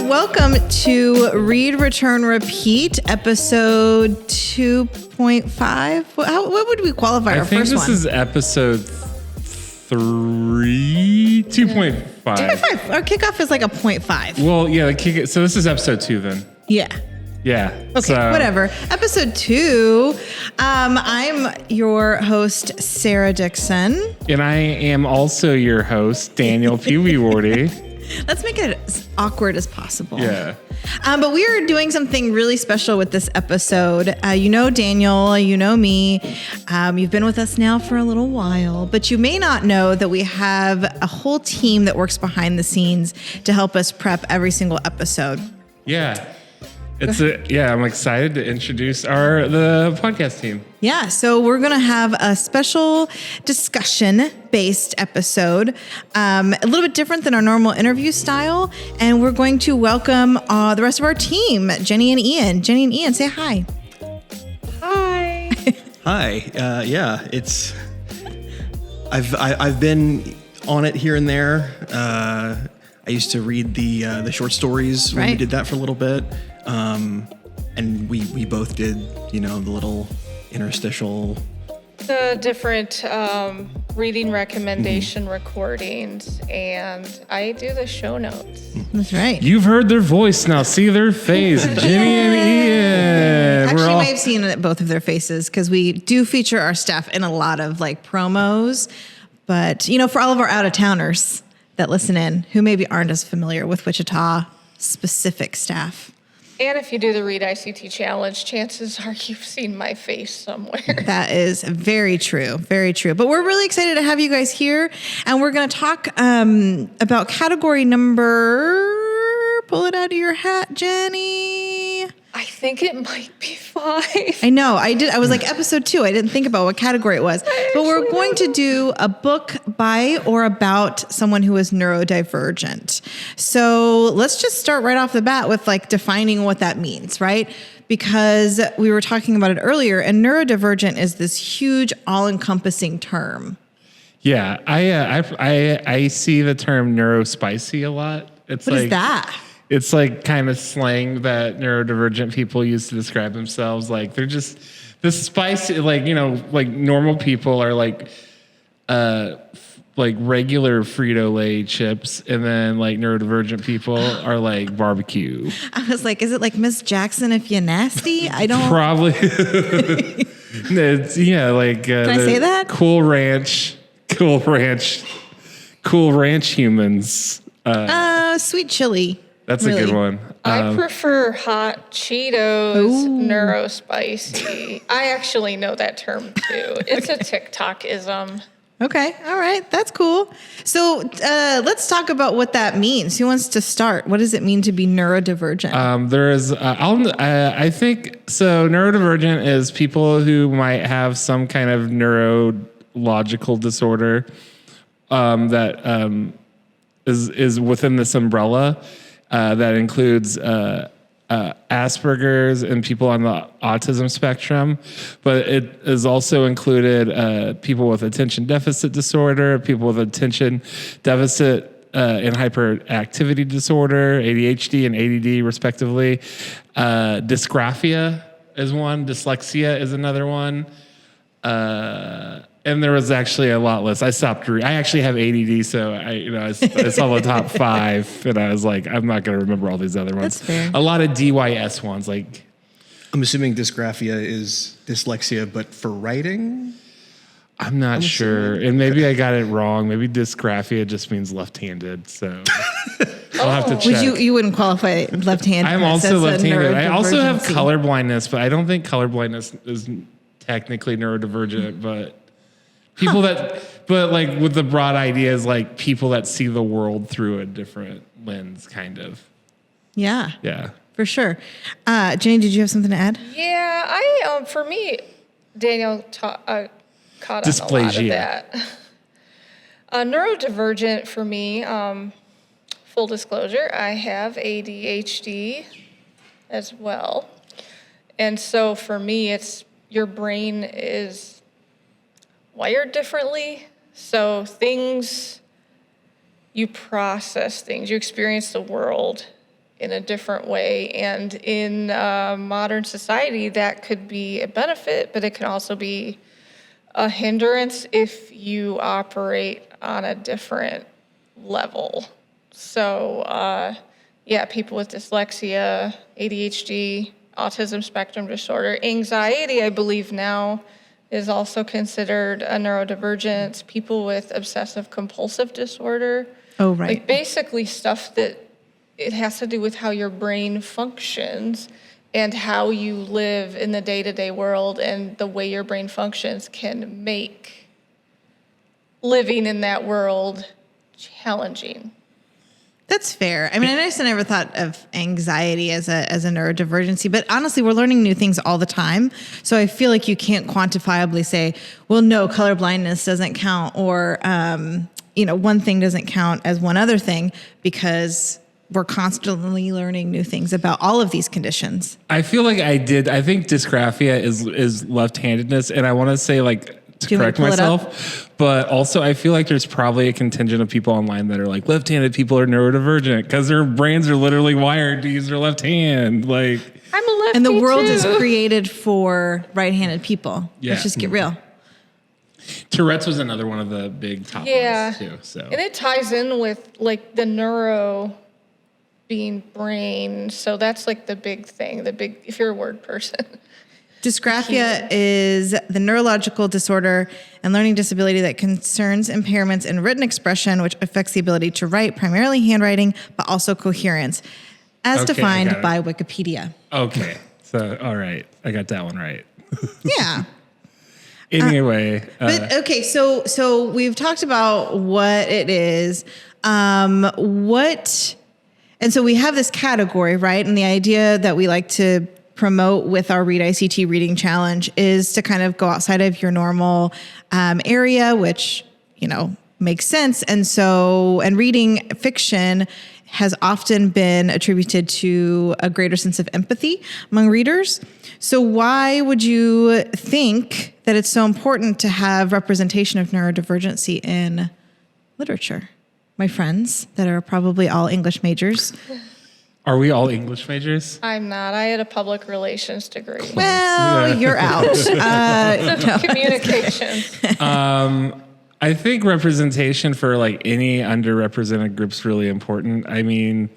Welcome to Read, Return, Repeat, episode 2.5. What would we qualify our first one? I think this is episode 3, 2.5. 2.5. Our kickoff is like a 0.5. Well, yeah, so this is episode 2 then. Yeah. Yeah. Okay, whatever. Episode 2. I'm your host, Sarah Dixon. And I am also your host, Daniel Peewee-Wardy. Let's make it as awkward as possible. Yeah. But we are doing something really special with this episode. You know Daniel, you know me. You've been with us now for a little while, but you may not know that we have a whole team that works behind the scenes to help us prep every single episode. Yeah. I'm excited to introduce the podcast team. Yeah, so we're going to have a special discussion-based episode, a little bit different than our normal interview style, and we're going to welcome the rest of our team, Jenny and Ian. Jenny and Ian, say hi. Hi. Hi. I've been on it here and there. I used to read the short stories when we did that for a little bit. And we both did, the little interstitial. The different reading recommendation recordings, and I do the show notes. That's right. You've heard their voice, now see their face. Jenny and Ian. Actually, you may have seen both of their faces because we do feature our staff in a lot of promos. But, for all of our out-of-towners that listen in who maybe aren't as familiar with Wichita specific staff. And if you do the ReadICT challenge, chances are you've seen my face somewhere. That is very true. Very true. But we're really excited to have you guys here. And we're going to talk about category number, pull it out of your hat, Jenny. I think it might be 5. I know. I was like episode 2. I didn't think about what category it was. But we're going to do a book by or about someone who is neurodivergent. So let's just start right off the bat with defining what that means, right? Because we were talking about it earlier, and neurodivergent is this huge all-encompassing term. Yeah, I see the term neurospicy a lot. What is that? It's kind of slang that neurodivergent people use to describe themselves. They're just this spicy, normal people are regular Frito-Lay chips, and then neurodivergent people are barbecue. I was like, is it Miss Jackson if you're nasty? I don't. Probably. It's, Can I say that? Cool Ranch humans. Sweet chili. That's really a good one. I prefer hot Cheetos, neurospicy. I actually know that term too. It's a TikTok-ism. Okay. All right. That's cool. So let's talk about what that means. Who wants to start? What does it mean to be neurodivergent? I think so. Neurodivergent is people who might have some kind of neurological disorder that is within this umbrella. That includes Asperger's and people on the autism spectrum, but it is also included people with attention deficit disorder, people with attention deficit and hyperactivity disorder, ADHD and ADD respectively. Dysgraphia is one. Dyslexia is another one. And there was actually a lot less. I stopped reading. I actually have ADD, so I saw the top 5, and I was like, I'm not going to remember all these other ones. That's fair. A lot of DYS ones, I'm assuming dysgraphia is dyslexia, but for writing? I'm not sure. And maybe I got it wrong. Maybe dysgraphia just means left-handed, so I'll have to check. You wouldn't qualify left-handed. I'm also left-handed. I also have colorblindness, but I don't think colorblindness is technically neurodivergent, but people with the broad idea is people that see the world through a different lens, kind of. Yeah. Yeah. For sure. Jenny, did you have something to add? Yeah, for me, Daniel caught on a lot of that. Neurodivergent for me, full disclosure, I have ADHD as well. And so for me, it's, your brain is wired differently. So you process things, you experience the world in a different way. And in modern society, that could be a benefit, but it can also be a hindrance if you operate on a different level. So, people with dyslexia, ADHD, autism spectrum disorder, anxiety, I believe now is also considered a neurodivergence. People with obsessive compulsive disorder. Oh, right. Like basically stuff that it has to do with how your brain functions and how you live in the day-to-day world, and the way your brain functions can make living in that world challenging. That's fair. I mean, I just never thought of anxiety as a neurodivergency, but honestly, we're learning new things all the time. So I feel like you can't quantifiably say, well, no, color blindness doesn't count, or, one thing doesn't count as one other thing, because we're constantly learning new things about all of these conditions. I feel like I think dysgraphia is left-handedness, and I want to say, to correct myself, but also I feel like there's probably a contingent of people online that are like, left-handed people are neurodivergent because their brains are literally wired to use their left hand. Like, I'm a lefty and the world too. is created for right-handed people. Yeah. Let's just get real. Tourette's was another one of the big top ones too. So, and it ties in with the neuro being brain. So that's the big thing. If you're a word person. Dysgraphia is the neurological disorder and learning disability that concerns impairments in written expression, which affects the ability to write, primarily handwriting, but also coherence, as defined by Wikipedia. Okay. So, all right. I got that one right. Yeah. Anyway. So we've talked about what it is. And so we have this category, right? And the idea that we like to promote with our ReadICT reading challenge is to kind of go outside of your normal area, which, makes sense. And reading fiction has often been attributed to a greater sense of empathy among readers. So why would you think that it's so important to have representation of neurodivergency in literature? My friends that are probably all English majors. Are we all English majors? I'm not. I had a public relations degree. Well, you're out. Communications. I think representation for any underrepresented group is really important. I mean,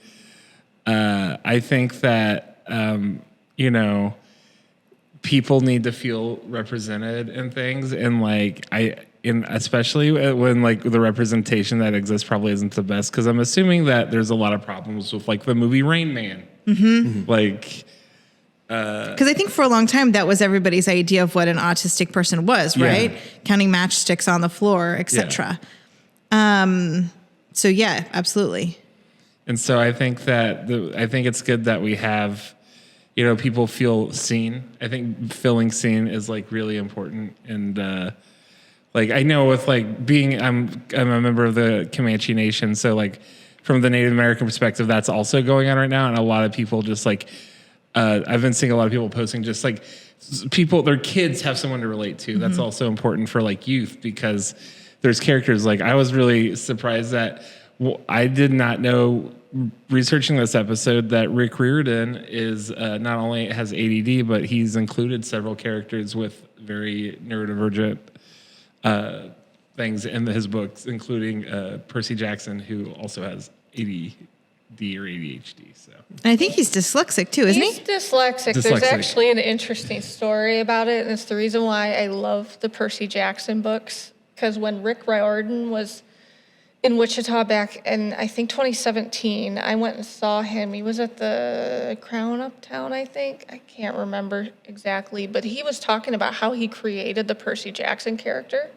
I think that, people need to feel represented in things, and especially when the representation that exists probably isn't the best, because I'm assuming that there's a lot of problems with the movie Rain Man. Mm-hmm. Because I think for a long time that was everybody's idea of what an autistic person was, right? Yeah. Counting matchsticks on the floor, etc. Yeah. So yeah, absolutely. And so I think that I think it's good that we have, people feel seen. I think feeling seen is really important, and I know with being I'm a member of the Comanche Nation, so from the Native American perspective, that's also going on right now, and a lot of people just I've been seeing a lot of people posting just people, their kids have someone to relate to. Mm-hmm. That's also important for youth, because there's characters. I was really surprised that I did not know, researching this episode, that Rick Riordan is not only has ADD, but he's included several characters with very neurodivergent things in his books, including Percy Jackson, who also has ADD or ADHD. So, and I think he's dyslexic too, isn't he? He's dyslexic. There's actually an interesting story about it, and it's the reason why I love the Percy Jackson books. Because when Rick Riordan was in Wichita back in, I think, 2017, I went and saw him. He was at the Crown Uptown, I think. I can't remember exactly, but he was talking about how he created the Percy Jackson character.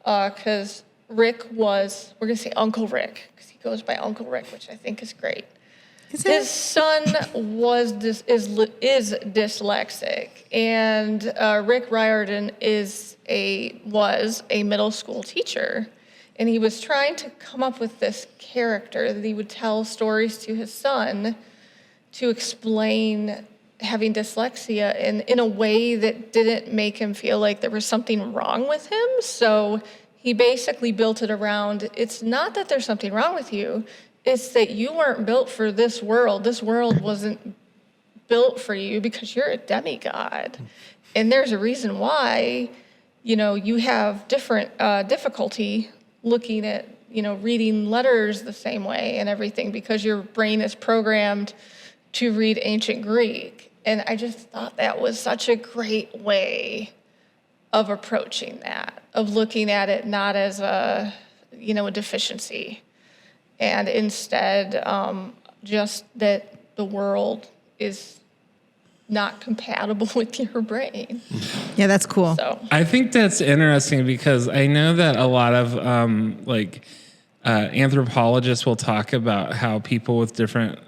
Because Rick was, we're going to say Uncle Rick, because he goes by Uncle Rick, which I think is great. His son is dyslexic, and Rick Riordan was a middle school teacher, and he was trying to come up with this character that he would tell stories to his son to explain having dyslexia in a way that didn't make him feel like there was something wrong with him. So he basically built it around, it's not that there's something wrong with you, it's that you weren't built for this world. This world wasn't built for you because you're a demigod. And there's a reason why, you have different difficulty looking at, reading letters the same way and everything because your brain is programmed to read ancient Greek. And I just thought that was such a great way of approaching that, of looking at it not as a deficiency, and instead just that the world is not compatible with your brain. Yeah, that's cool. So I think that's interesting because I know that a lot of anthropologists will talk about how people with different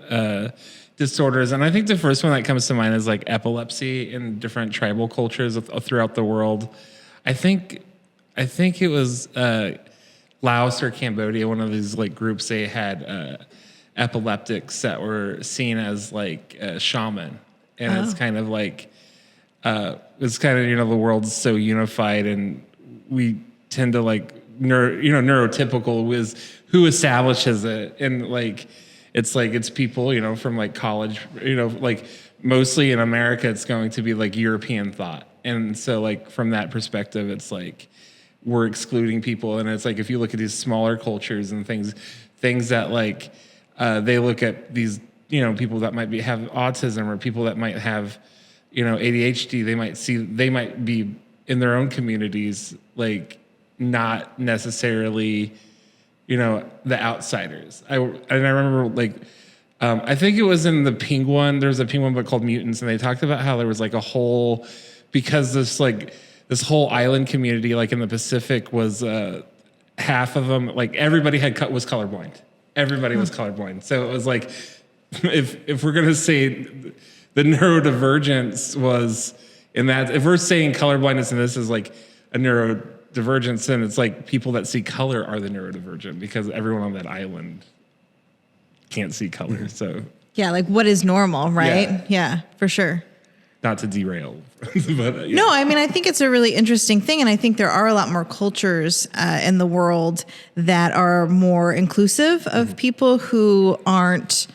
disorders, and I think the first one that comes to mind is like epilepsy in different tribal cultures throughout the world. I think it was Laos or Cambodia, one of these like groups. They had epileptics that were seen as like shaman. And it's kind of like, the world's so unified, and we tend to like, neurotypical is who establishes it. And like, it's people, from like college, like mostly in America, it's going to be like European thought. And so like, from that perspective, it's like, we're excluding people. And it's like, if you look at these smaller cultures and things that like, they look at these, people that might have autism or people that might have, ADHD, they might be in their own communities, like not necessarily, the outsiders. I remember like, I think it was in the Penguin, there's a Penguin book called Mutants, and they talked about how there was like because this whole island community, like in the Pacific was, half of them, like everybody was colorblind. Everybody was colorblind. So it was like, if we're going to say the neurodivergence was in that, if we're saying colorblindness and this is like a neurodivergence, then it's like people that see color are the neurodivergent because everyone on that island can't see color. So yeah, like what is normal, right? Yeah, for sure. Not to derail. But, No, I mean, I think it's a really interesting thing. And I think there are a lot more cultures in the world that are more inclusive of people who aren't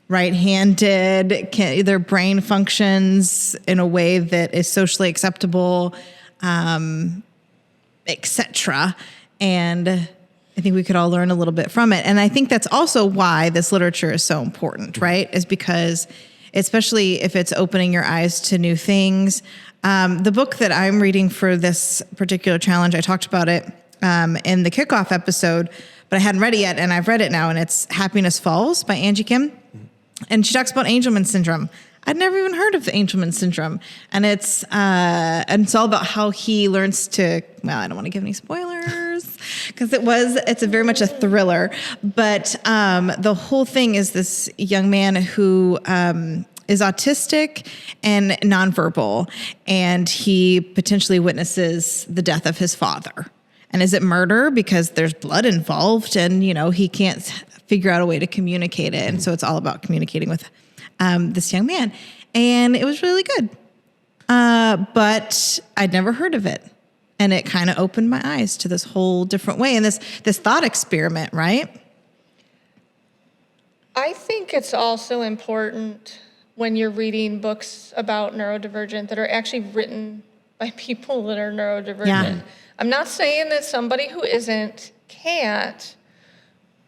right-handed, their brain functions in a way that is socially acceptable, etc. And I think we could all learn a little bit from it. And I think that's also why this literature is so important, right? Is because, especially if it's opening your eyes to new things. The book that I'm reading for this particular challenge, I talked about it in the kickoff episode, but I hadn't read it yet, and I've read it now, and it's Happiness Falls by Angie Kim. And she talks about Angelman syndrome. I'd never even heard of the Angelman syndrome. And it's all about how he learns to, well, I don't want to give any spoilers because it's very much a thriller. But the whole thing is this young man who is autistic and nonverbal, and he potentially witnesses the death of his father. And is it murder? Because there's blood involved, and, he can't figure out a way to communicate it. And so it's all about communicating with this young man. And it was really good. But I'd never heard of it. And it kind of opened my eyes to this whole different way. And this thought experiment, right? I think it's also important when you're reading books about neurodivergent that are actually written by people that are neurodivergent. Yeah. I'm not saying that somebody who isn't can't,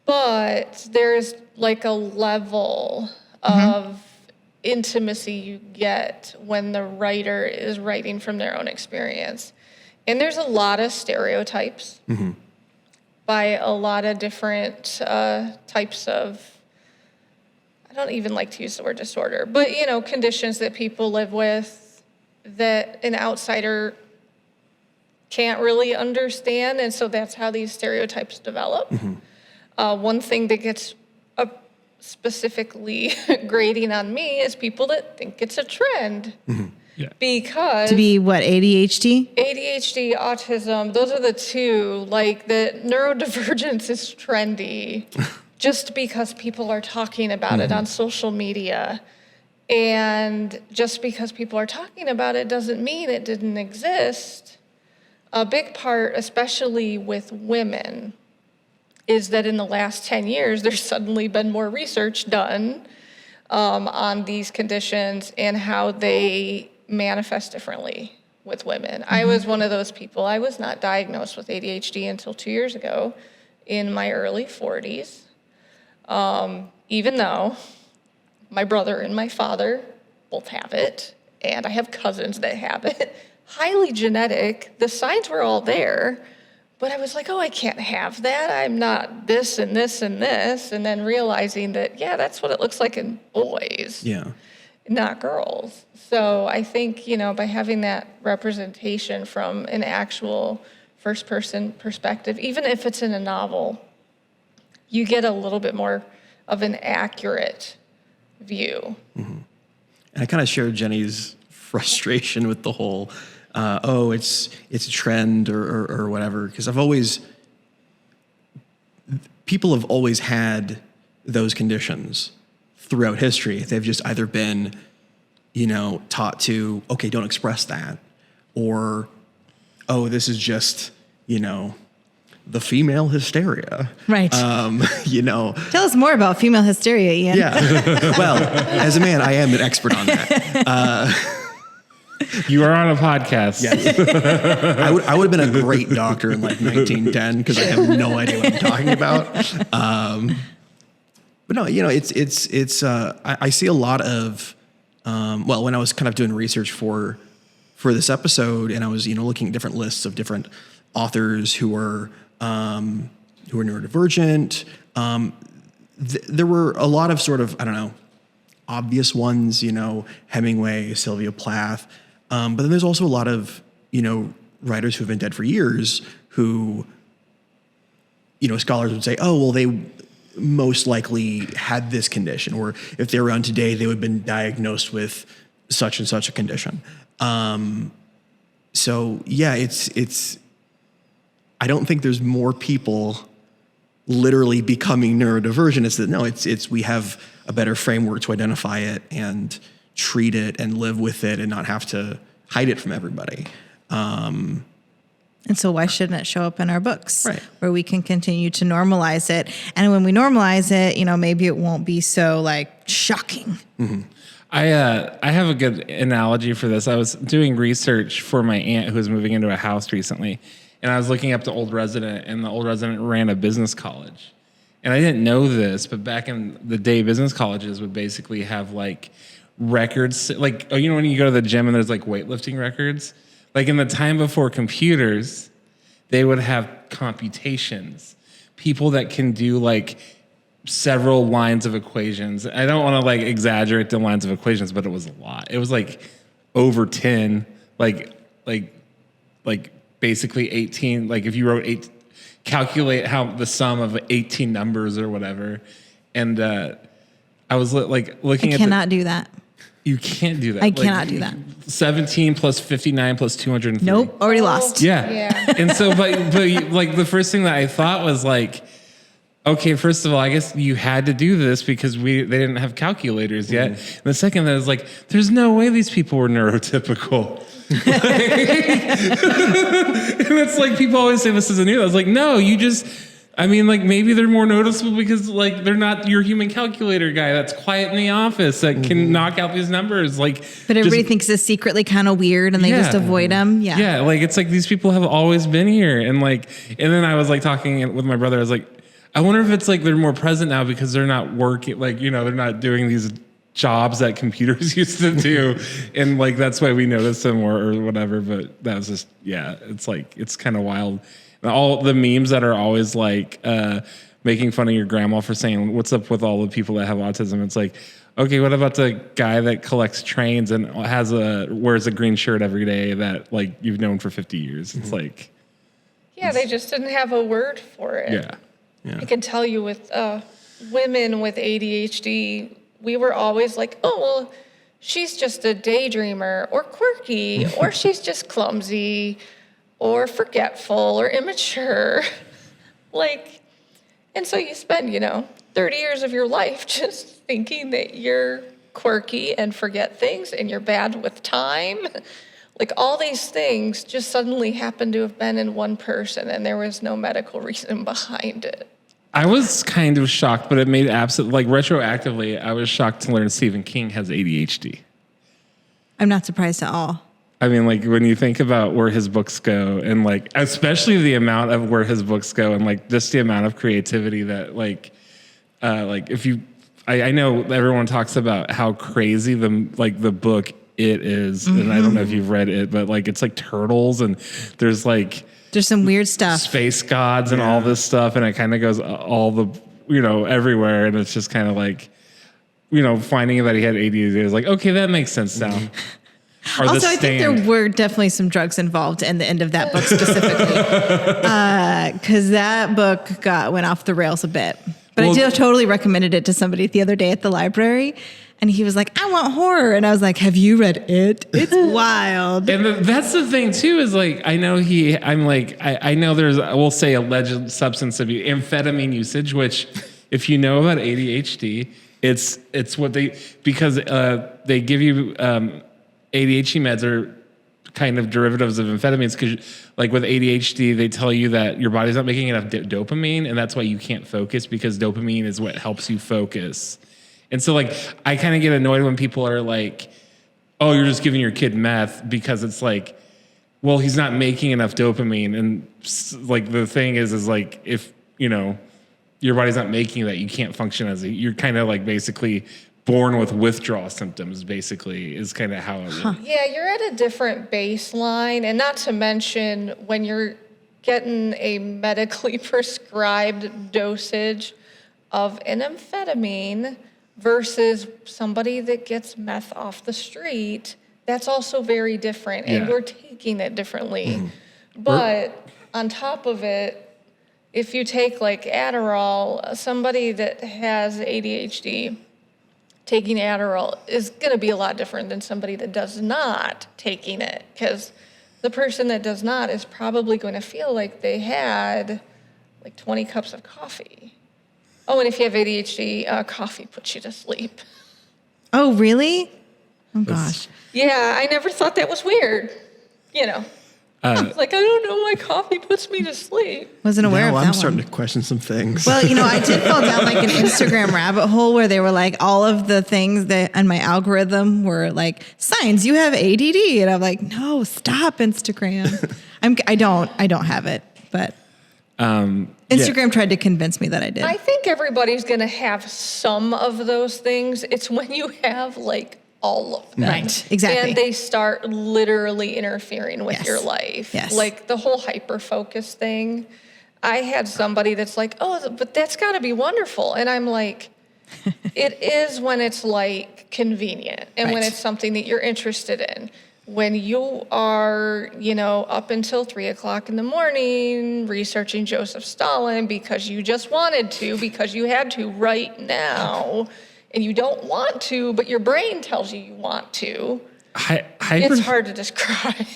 but there's like a level of intimacy you get when the writer is writing from their own experience. And there's a lot of stereotypes by a lot of different types of, I don't even like to use the word disorder, but, conditions that people live with that an outsider can't really understand. And so that's how these stereotypes develop. One thing that gets specifically grading on me is people that think it's a trend. Yeah. Because To be what, ADHD? ADHD, autism, those are the two. Like, the neurodivergence is trendy just because people are talking about it on social media. And just because people are talking about it doesn't mean it didn't exist. A big part, especially with women, is that in the last 10 years, there's suddenly been more research done on these conditions and how they manifest differently with women. I was one of those people. I was not diagnosed with ADHD until 2 years ago in my early 40s, even though my brother and my father both have it, and I have cousins that have it. Highly genetic. The signs were all there, but I was like, oh, I can't have that. I'm not this and this and this. And then realizing that, yeah, that's what it looks like in boys, not girls. So I think, by having that representation from an actual first-person perspective, even if it's in a novel, you get a little bit more of an accurate view. And I kind of share Jenny's frustration with the whole, it's a trend or whatever, because people have always had those conditions throughout history. They've just either been, taught to, okay, don't express that, or, oh, this is just, the female hysteria. Right. Tell us more about female hysteria, Ian. Yeah. Well, as a man, I am an expert on that. You are on a podcast. Yes. I would have been a great doctor in like 1910 because I have no idea what I'm talking about. But no, I see a lot of, when I was kind of doing research for this episode, and I was, looking at different lists of different authors who are neurodivergent. There were a lot of sort of, obvious ones, Hemingway, Sylvia Plath. But then there's also a lot of, writers who have been dead for years who, scholars would say, oh, well, they most likely had this condition, or if they were around today, they would have been diagnosed with such and such a condition. So yeah, it's, I don't think there's more people literally becoming neurodivergent. It's that, no, it's we have a better framework to identify it and treat it and live with it and not have to hide it from everybody. And so why shouldn't it show up in our books, right, where we can continue to normalize it? And when we normalize it, maybe it won't be so shocking. Mm-hmm. I have a good analogy for this. I was doing research for my aunt who was moving into a house recently, and I was looking up the old resident, and the old resident ran a business college. And I didn't know this, but back in the day, business colleges would basically have records, when you go to the gym and there's weightlifting records, in the time before computers, they would have computations, people that can do several lines of equations. I don't want to exaggerate the lines of equations, but it was a lot. It was over 10, basically 18, if you wrote 8, calculate how the sum of 18 numbers or whatever. And I was looking at cannot do that. You can't do that. I cannot do that. 17 plus 59 plus 203. Nope, already lost. Yeah. And so, but the first thing that I thought was okay, first of all, I guess you had to do this because they didn't have calculators yet. And the second, that was there's no way these people were neurotypical. And it's people always say this is a new. I was no, you just, maybe they're more noticeable because they're not your human calculator guy that's quiet in the office that can knock out these numbers. But everybody thinks it's secretly kind of weird and they just avoid them. Yeah. Yeah. It's these people have always been here. And then I was talking with my brother, I was I wonder if it's they're more present now because they're not working, they're not doing these jobs that computers used to do. And that's why we notice them or whatever. But that was just, it's kind of wild. And all the memes that are always making fun of your grandma for saying, what's up with all the people that have autism? It's okay, what about the guy that collects trains and wears a green shirt every day that you've known for 50 years? It's yeah, they just didn't have a word for it. Yeah. I can tell you with women with ADHD, we were always oh, well, she's just a daydreamer or quirky, or she's just clumsy or forgetful or immature. And so you spend, 30 years of your life just thinking that you're quirky and forget things, and you're bad with time. Like all these things just suddenly happened to have been in one person, and there was no medical reason behind it. I was kind of shocked, but it made like retroactively, I was shocked to learn Stephen King has ADHD. I'm not surprised at all. I mean, like when you think about where his books go, and like especially the amount of where his books go, and like just the amount of creativity that like if you, I know everyone talks about how crazy the book It is, and I don't know if you've read it, but like it's like turtles, and there's some weird stuff, space gods, and all this stuff, and it kind of goes all the everywhere, and it's just kind of like finding that he had ADHD is like, okay, that makes sense now. Also, I think there were definitely some drugs involved in the end of that book specifically, because that book went off the rails a bit. But I totally recommended it to somebody the other day at the library, and he was like, I want horror. And I was like, have you read it? It's wild. And that's the thing, too, is like, I know I know there's, we'll say, alleged substance abuse, amphetamine usage, which if you know about ADHD, it's what because they give you ADHD meds are kind of derivatives of amphetamines, because like with ADHD, they tell you that your body's not making enough dopamine, and that's why you can't focus, because dopamine is what helps you focus. And so like I kind of get annoyed when people are like, oh, you're just giving your kid meth, because it's like, well, he's not making enough dopamine. And like the thing is like if your body's not making that, you can't function you're kind of like basically born with withdrawal symptoms, basically, is kind of how it works. Yeah, you're at a different baseline, and not to mention when you're getting a medically prescribed dosage of an amphetamine versus somebody that gets meth off the street, that's also very different, and we're taking it differently. But on top of it, if you take like Adderall, somebody that has ADHD, taking Adderall is going to be a lot different than somebody that does not taking it, because the person that does not is probably going to feel like they had like 20 cups of coffee. Oh, and if you have ADHD, coffee puts you to sleep. Oh, really? Oh, gosh. Yeah, I never thought that was weird. Like, I don't know why coffee puts me to sleep. Wasn't aware of that I'm starting to question some things. Well, I did fall down like an Instagram rabbit hole where they were like all of the things that on my algorithm were like signs you have ADD, and I'm like, no, stop, Instagram. I don't have it, but Instagram tried to convince me that I did. I think everybody's going to have some of those things. It's when you have like all of them. Right, exactly. And they start literally interfering with your life. Yes. Like the whole hyperfocus thing. I had somebody that's like, oh, but that's got to be wonderful. And I'm like, it is when it's like convenient and when it's something that you're interested in. When you are, up until 3 o'clock in the morning researching Joseph Stalin because you just wanted to, because you had to right now, and you don't want to, but your brain tells you want to, it's hard to describe.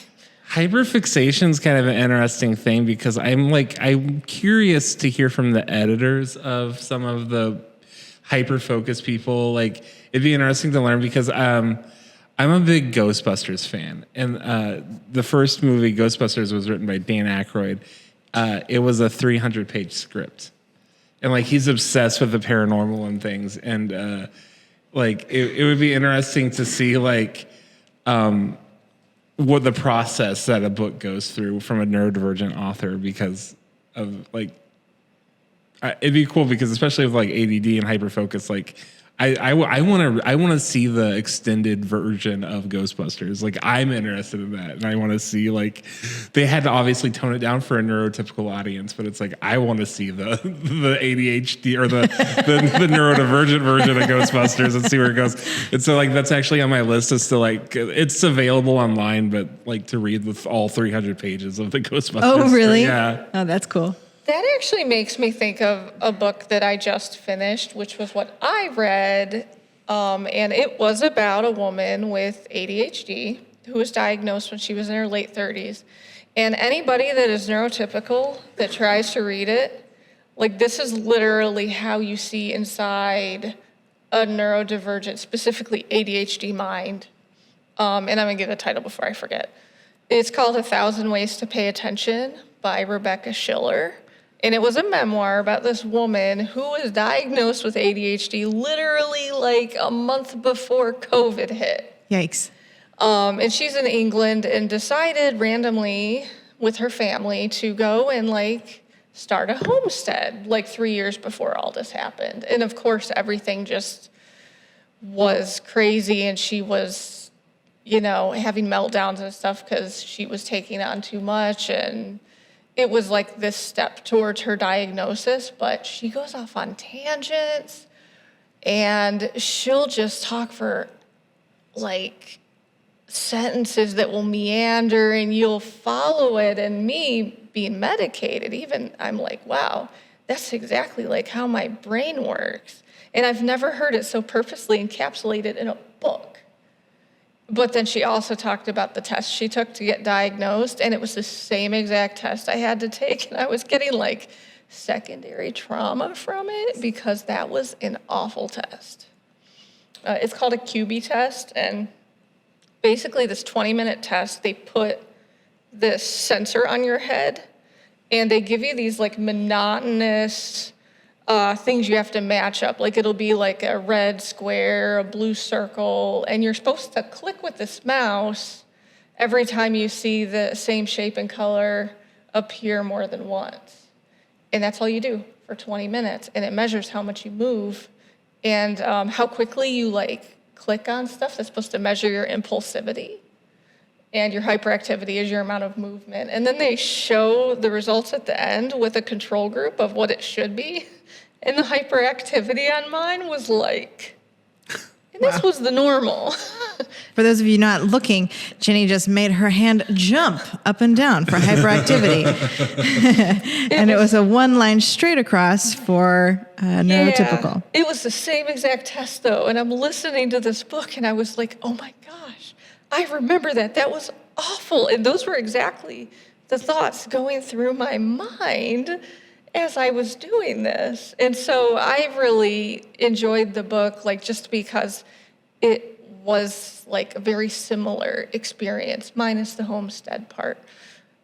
Hyperfixation is kind of an interesting thing, because I'm curious to hear from the editors of some of the hyperfocus people. Like, it'd be interesting to learn, because I'm a big Ghostbusters fan, and the first movie, Ghostbusters, was written by Dan Aykroyd. It was a 300-page script. And like he's obsessed with the paranormal and things, and it would be interesting to see what the process that a book goes through from a neurodivergent author, because of it'd be cool, because especially with ADD and hyperfocus, I want to see the extended version of Ghostbusters. I'm interested in that, and I want to see they had to obviously tone it down for a neurotypical audience, but it's I want to see the ADHD or the neurodivergent version of Ghostbusters and see where it goes. And so that's actually on my list, is to it's available online, but to read with all 300 pages of the Ghostbusters. Oh, really? Yeah. Oh, that's cool. That actually makes me think of a book that I just finished, which was what I read, and it was about a woman with ADHD who was diagnosed when she was in her late 30s. And anybody that is neurotypical that tries to read it, this is literally how you see inside a neurodivergent, specifically ADHD mind. And I'm going to give the title before I forget. It's called 1,000 Ways to Pay Attention by Rebecca Schiller. And it was a memoir about this woman who was diagnosed with ADHD literally like a month before COVID hit. Yikes. And she's in England and decided randomly with her family to go and like start a homestead like 3 years before all this happened. And of course, everything just was crazy, and she was, you know, having meltdowns and stuff because she was taking on too much, and it was like this step towards her diagnosis. But she goes off on tangents, and she'll just talk for like sentences that will meander, and you'll follow it. And me being medicated, even I'm like, wow, that's exactly like how my brain works. And I've never heard it so purposely encapsulated in a book. But then she also talked about the test she took to get diagnosed, and it was the same exact test I had to take, and I was getting like secondary trauma from it because that was an awful test. It's called a QB test, and basically this 20-minute test, they put this sensor on your head, and they give you these like monotonous things you have to match up. Like it'll be like a red square, a blue circle, and you're supposed to click with this mouse every time you see the same shape and color appear more than once. And that's all you do for 20 minutes, and it measures how much you move and how quickly you like click on stuff. That's supposed to measure your impulsivity, and your hyperactivity is your amount of movement. And then they show the results at the end with a control group of what it should be. And the hyperactivity on mine was like, and this was the normal. For those of you not looking, Jenny just made her hand jump up and down for hyperactivity. And it was a one line straight across for neurotypical. Yeah, it was the same exact test though. And I'm listening to this book and I was like, oh my gosh, I remember that. That was awful. And those were exactly the thoughts going through my mind as I was doing this. And so I really enjoyed the book, like just because it was like a very similar experience, minus the homestead part.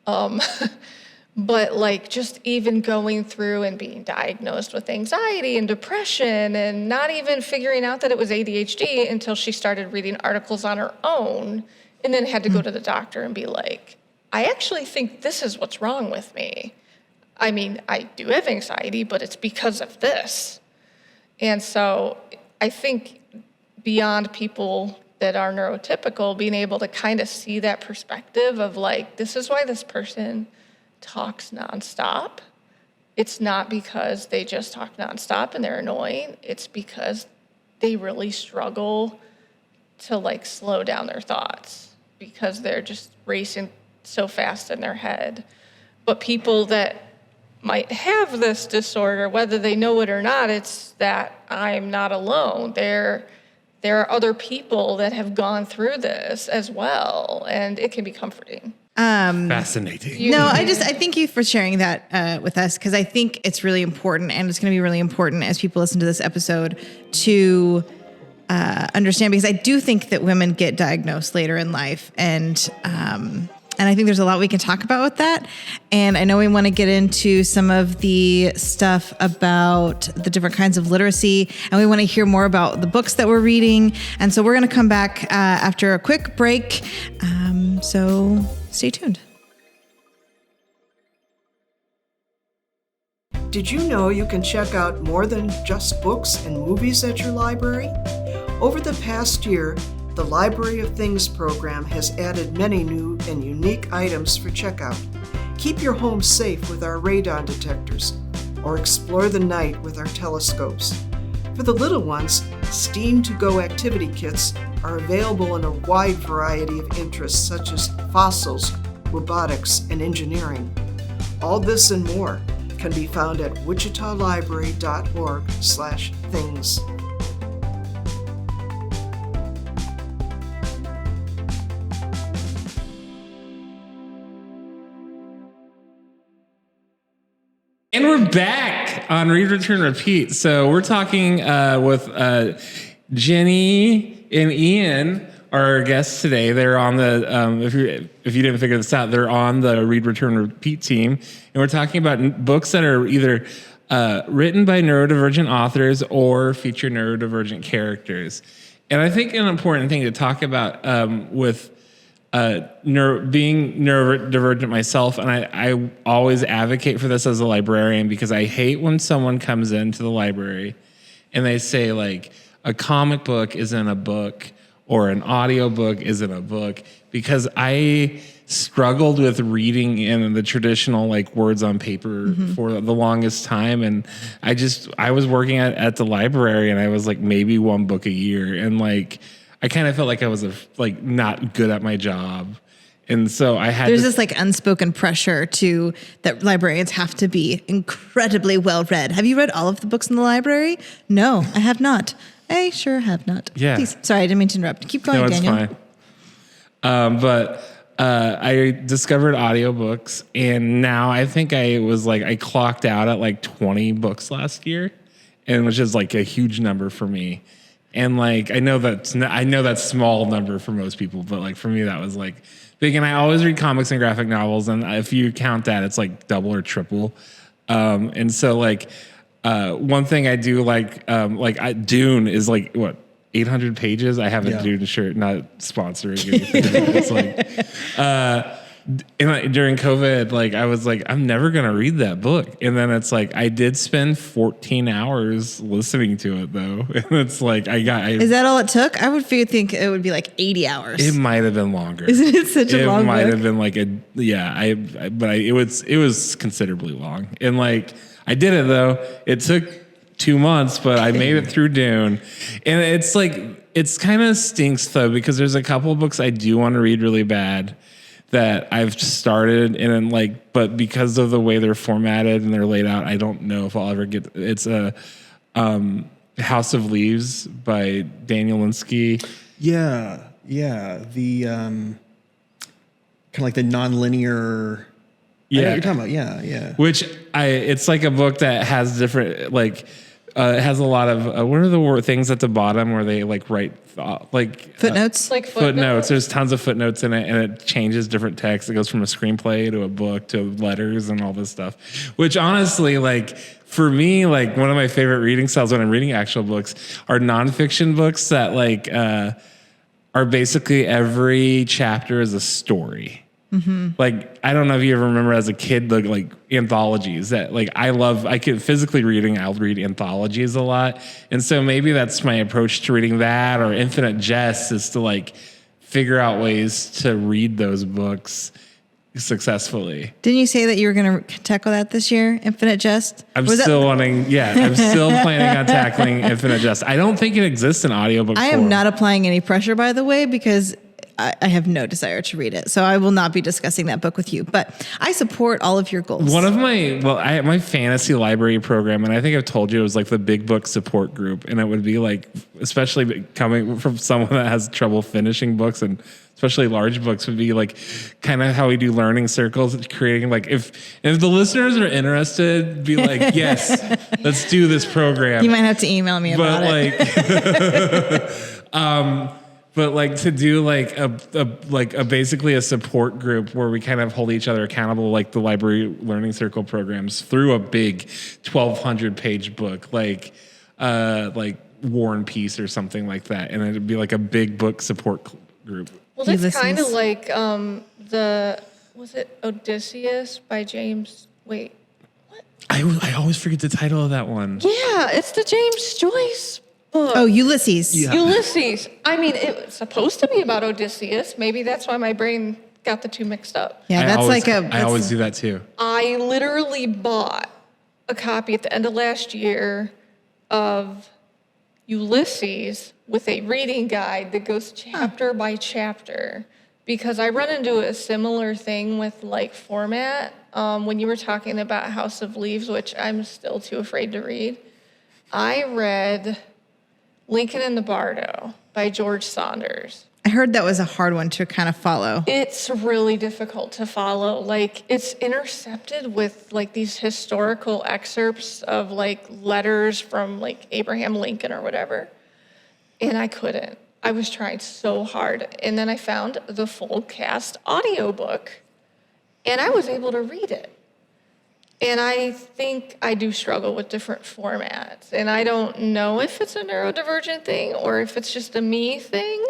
But like just even going through and being diagnosed with anxiety and depression and not even figuring out that it was ADHD until she started reading articles on her own, and then had to go to the doctor and be like, I actually think this is what's wrong with me. I mean, I do have anxiety, but it's because of this. And so I think beyond people that are neurotypical, being able to kind of see that perspective of like, this is why this person talks nonstop. It's not because they just talk nonstop and they're annoying. It's because they really struggle to like slow down their thoughts because they're just racing so fast in their head. But people that might have this disorder, whether they know it or not, it's that I'm not alone. There are other people that have gone through this as well, and it can be comforting. Fascinating. No, I thank you for sharing that with us, because I think it's really important, and it's going to be really important as people listen to this episode to understand, because I do think that women get diagnosed later in life, and I think there's a lot we can talk about with that. And I know we want to get into some of the stuff about the different kinds of literacy, and we want to hear more about the books that we're reading. And so we're going to come back after a quick break. So stay tuned. Did you know you can check out more than just books and movies at your library? Over the past year, the Library of Things program has added many new and unique items for checkout. Keep your home safe with our radon detectors, or explore the night with our telescopes. For the little ones, STEAM to Go activity kits are available in a wide variety of interests such as fossils, robotics, and engineering. All this and more can be found at wichitalibrary.org/things. And we're back on Read, Return, Repeat. So we're talking with Jenny and Ian, our guests today. They're on the, if you didn't figure this out, they're on the Read, Return, Repeat team. And we're talking about books that are either written by neurodivergent authors or feature neurodivergent characters. And I think an important thing to talk about with being neurodivergent myself, and I always advocate for this as a librarian, because I hate when someone comes into the library and they say, like, a comic book isn't a book or an audiobook isn't a book, because I struggled with reading in the traditional, like, words on paper for the longest time. And I was working at the library, and I was like maybe one book a year. And like, I kind of felt like I was not good at my job. And so I had There's this like unspoken pressure that librarians have to be incredibly well read. Have you read all of the books in the library? No, I have not. I sure have not. Yeah. Please. Sorry, I didn't mean to interrupt. Keep going, Daniel. No, it's fine. But I discovered audiobooks, and now I think I clocked out at like 20 books last year, and which is like a huge number for me. And like, I know that's small number for most people, but like for me, that was like big. And I always read comics and graphic novels. And if you count that, it's like double or triple. And so like, one thing I do Dune is like, what, 800 pages? I have a Dune shirt, not sponsoring anything. It's like, during COVID, like I was like, I'm never going to read that book. And then it's like, I did spend 14 hours listening to it though. And it's like, Is that all it took? I would think it would be like 80 hours. It might have been longer. Isn't it such a long book? It might have been like it was considerably long. And like, I did it though. It took 2 months, but I made it through Dune. And it's like, it's kind of stinks though, because there's a couple of books I do want to read really bad that I've started, and like, but because of the way they're formatted and they're laid out, I don't know if I'll ever get. It's a House of Leaves by Daniel Linsky. Yeah. The kind of like the nonlinear. I know what you're talking about. Yeah. Which it's like a book that has different like. It has a lot of what are the things at the bottom where they like write footnotes? Like footnotes. There's tons of footnotes in it, and it changes different text. It goes from a screenplay to a book to letters and all this stuff. Which honestly, like for me, like one of my favorite reading styles when I'm reading actual books are nonfiction books that like are basically every chapter is a story. Mm-hmm. Like, I don't know if you ever remember as a kid, like anthologies that like I could physically reading. I'll read anthologies a lot. And so maybe that's my approach to reading that, or Infinite Jest is to like figure out ways to read those books successfully. Didn't you say that you were going to tackle that this year? Infinite Jest? I'm still planning on tackling Infinite Jest. I don't think it exists in audiobook form. I am not applying any pressure, by the way, because I have no desire to read it. So I will not be discussing that book with you, but I support all of your goals. One of my fantasy library program, and I think I've told you, it was like the big book support group. And it would be like, especially coming from someone that has trouble finishing books, and especially large books, would be like kind of how we do learning circles, creating like, if the listeners are interested, be like, yes, let's do this program. You might have to email me about it. But like to do like a basically a support group where we kind of hold each other accountable, like the library learning circle programs, through a big 1,200 page book, like War and Peace or something like that, and it'd be like a big book support group. Well, that's kind of like was it Odysseus by James? Wait, what? I always forget the title of that one. Yeah, it's the James Joyce book. Oh, Ulysses. Yeah. Ulysses. I mean, it was supposed to be about Odysseus. Maybe that's why my brain got the two mixed up. Yeah, I always do that too. I literally bought a copy at the end of last year of Ulysses with a reading guide that goes chapter by chapter, because I run into a similar thing with like format. When you were talking about House of Leaves, which I'm still too afraid to read, I read Lincoln and the Bardo by George Saunders. I heard that was a hard one to kind of follow. It's really difficult to follow. Like, it's intercepted with like these historical excerpts of like letters from like Abraham Lincoln or whatever. And I couldn't. I was trying so hard. And then I found the full cast audiobook and I was able to read it. And I think I do struggle with different formats. And I don't know if it's a neurodivergent thing or if it's just a me thing.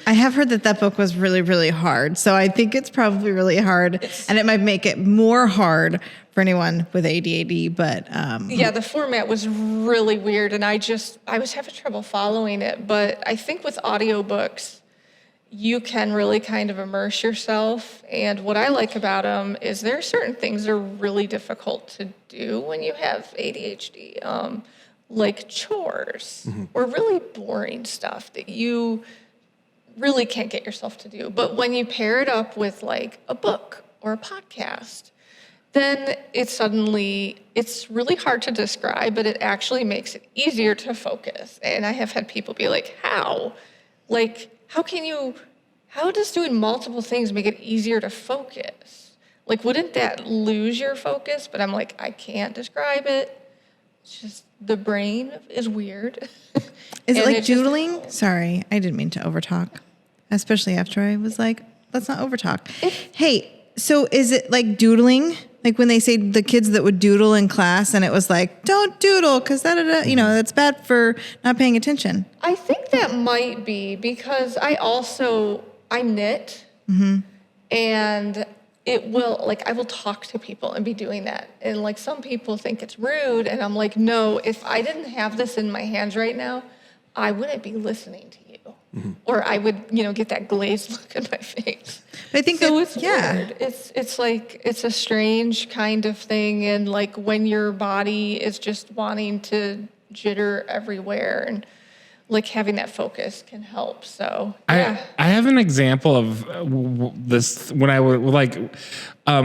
I have heard that book was really, really hard. So I think it's probably really hard. And it might make it more hard for anyone with ADHD. But yeah, the format was really weird. And I was having trouble following it. But I think with audiobooks, you can really kind of immerse yourself. And what I like about them is there are certain things that are really difficult to do when you have ADHD, like chores or really boring stuff that you really can't get yourself to do. But when you pair it up with like a book or a podcast, then it's really hard to describe, but it actually makes it easier to focus. And I have had people be like, how? Like, how does doing multiple things make it easier to focus? Like, wouldn't that lose your focus? But I'm like, I can't describe it. It's just the brain is weird. Is it like doodling? Sorry, I didn't mean to overtalk, especially after I was like, let's not overtalk. Hey, so is it like doodling? Like when they say the kids that would doodle in class and it was like, don't doodle because that's bad for not paying attention. I think that might be because I knit and I will talk to people and be doing that. And like some people think it's rude and I'm like, no, if I didn't have this in my hands right now, I wouldn't be listening to you. Or I would, get that glazed look on my face. I think it's weird. It's like, it's a strange kind of thing. And like when your body is just wanting to jitter everywhere and like having that focus can help. So, yeah. I have an example of this when I would like,